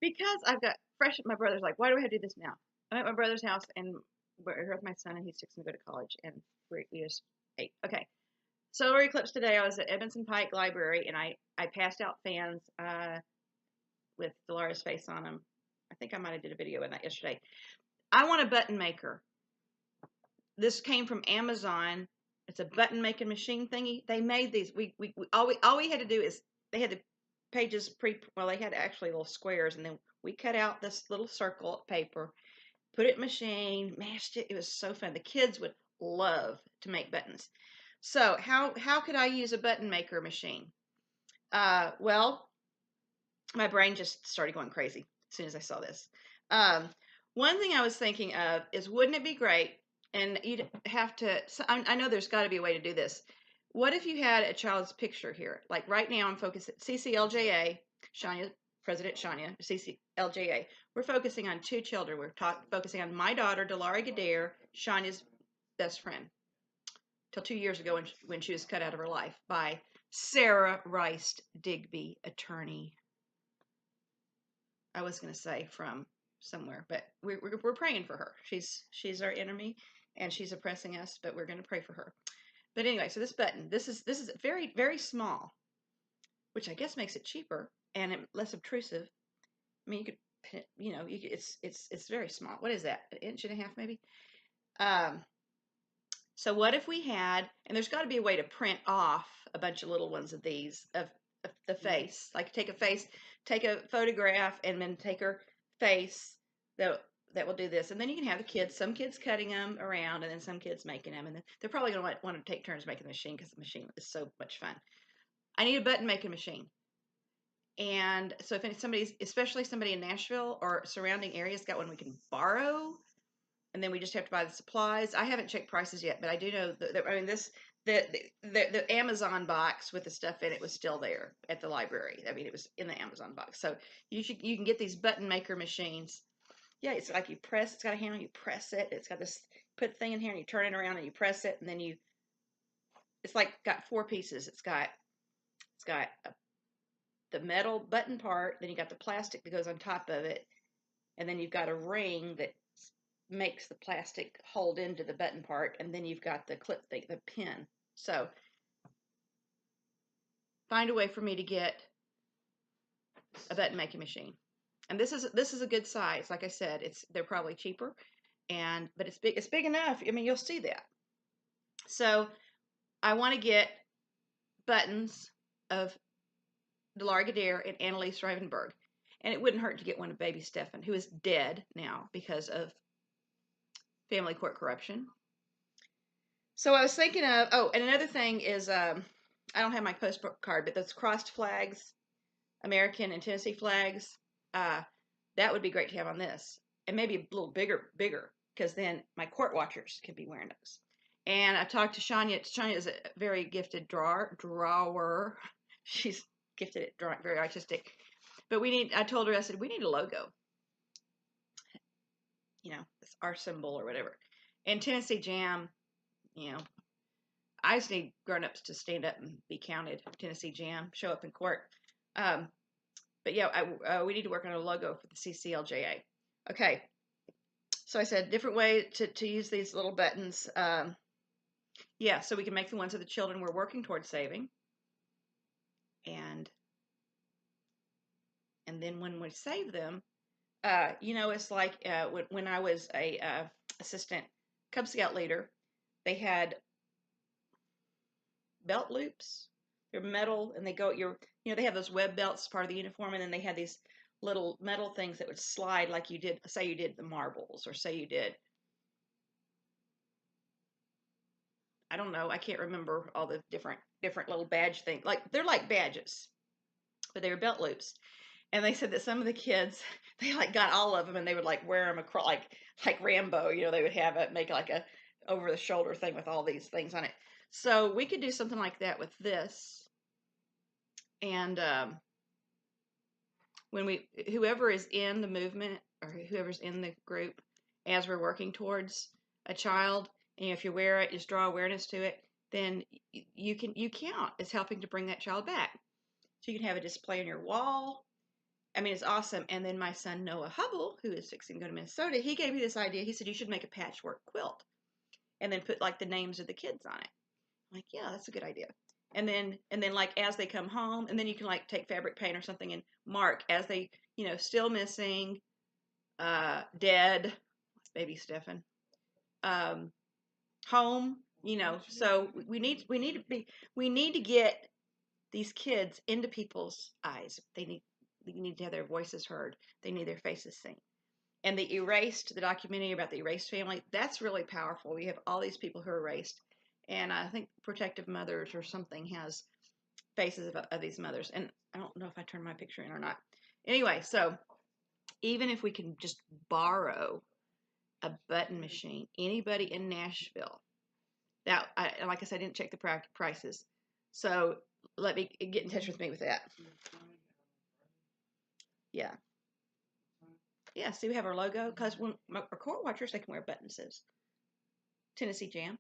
because I've got fresh. My brother's like, why do we have to do this now? I'm at my brother's house and we're here with my son, and he's fixing to go to college, and we just ate. Okay. Solar eclipse today. I was at Edmondson Pike Library, and I passed out fans with Dolores' face on them. I think I might have did a video on that yesterday. I want a button maker. This came from Amazon. It's a button making machine thingy. They made these. All we had to do is they had the pages well, they had actually little squares, and then we cut out this little circle of paper, put it in machine, mashed it. It was so fun. The kids would love to make buttons. So how could I use a button maker machine? Well, my brain just started going crazy as soon as I saw this. One thing I was thinking of is, wouldn't it be great? And you'd have to. I know there's got to be a way to do this. What if you had a child's picture here? Like right now, I'm focused at CCLJA, Shania, President Shania, CCLJA. We're focusing on two children. We're focusing on my daughter, Delara Gadare, Shania's best friend, till 2 years ago when she was cut out of her life by Sarah Rice Digby, attorney. I was going to say from somewhere, but we're praying for her. She's our enemy, and she's oppressing us, but we're going to pray for her. But anyway, so this button, this is very, very small, which I guess makes it cheaper and less obtrusive. I mean, you could, it's very small. What is that? An inch and a half, maybe? So what if we had, and there's got to be a way to print off a bunch of little ones of these of the face, like take a photograph and then take her face that will do this, and then you can have some kids cutting them around, and then some kids making them, and then they're probably going to want to take turns making the machine because the machine is so much fun. I need a button making machine, and so if especially somebody in Nashville or surrounding areas, got one we can borrow, and then we just have to buy the supplies. I haven't checked prices yet, but I do know that I mean the Amazon box with the stuff in it was still there at the library. I mean, it was in the Amazon box. So you can get these button maker machines. Yeah, it's like you press. It's got a handle. You press it. It's got this put thing in here, and you turn it around, and you press it, and then it's like got four pieces. It's got the metal button part. Then you got the plastic that goes on top of it, and then you've got a ring that makes the plastic hold into the button part, and then you've got the clip thing, the pin. So find a way for me to get a button making machine. And this is a good size. Like I said, they're probably cheaper, but it's big enough. I mean, you'll see that. So I want to get buttons of Delara Gadare and Annalise Rivenberg. And it wouldn't hurt to get one of baby Stefan, who is dead now because of family court corruption. So I was thinking of, and another thing is, I don't have my postcard, but those crossed flags, American and Tennessee flags, that would be great to have on this. And maybe a little bigger, because then my court watchers can be wearing those. And I talked to Shania. Shania is a very gifted drawer. She's gifted at drawing, very artistic. But I told her, I said, we need a logo. It's our symbol or whatever. And Tennessee Jam, I just need grown-ups to stand up and be counted. Tennessee Jam, show up in court. But yeah, we need to work on a logo for the CCLJA. Okay. So I said different way to use these little buttons. Yeah, so we can make the ones of the children we're working towards saving. And then when we save them, it's like when I was a assistant Cub Scout leader, they had belt loops. They're metal, and they go they have those web belts part of the uniform, and then they had these little metal things that would slide, like say you did the marbles, or say you did, I don't know, I can't remember all the different little badge things. Like, they're like badges, but they were belt loops. And they said that some of the kids, they got all of them, and they would wear them across, like Rambo, they would have it, make like a over the shoulder thing with all these things on it. So we could do something like that with this. And when whoever is in the movement, or whoever's in the group, as we're working towards a child, and if you wear it, just draw awareness to it, then you count as helping to bring that child back. So you can have a display on your wall. I mean, it's awesome. And then my son, Noah Hubbell, who is fixing to go to Minnesota, he gave me this idea. He said, you should make a patchwork quilt and then put like the names of the kids on it. I'm like, yeah, that's a good idea. And then like as they come home, and then you can like take fabric paint or something and mark as they, still missing, dead, baby Stefan, home, so we need to get these kids into people's eyes. They need to have their voices heard. They need their faces seen. And the documentary about the erased family, that's really powerful. We have all these people who are erased. And I think Protective Mothers or something has faces of these mothers. And I don't know if I turned my picture in or not. Anyway, so even if we can just borrow a button machine, anybody in Nashville, that, like I said, I didn't check the prices. So let me get in touch with me with that. Yeah. Yeah, see, we have our logo, because when our court watchers, they can wear buttons. Tennessee Jam.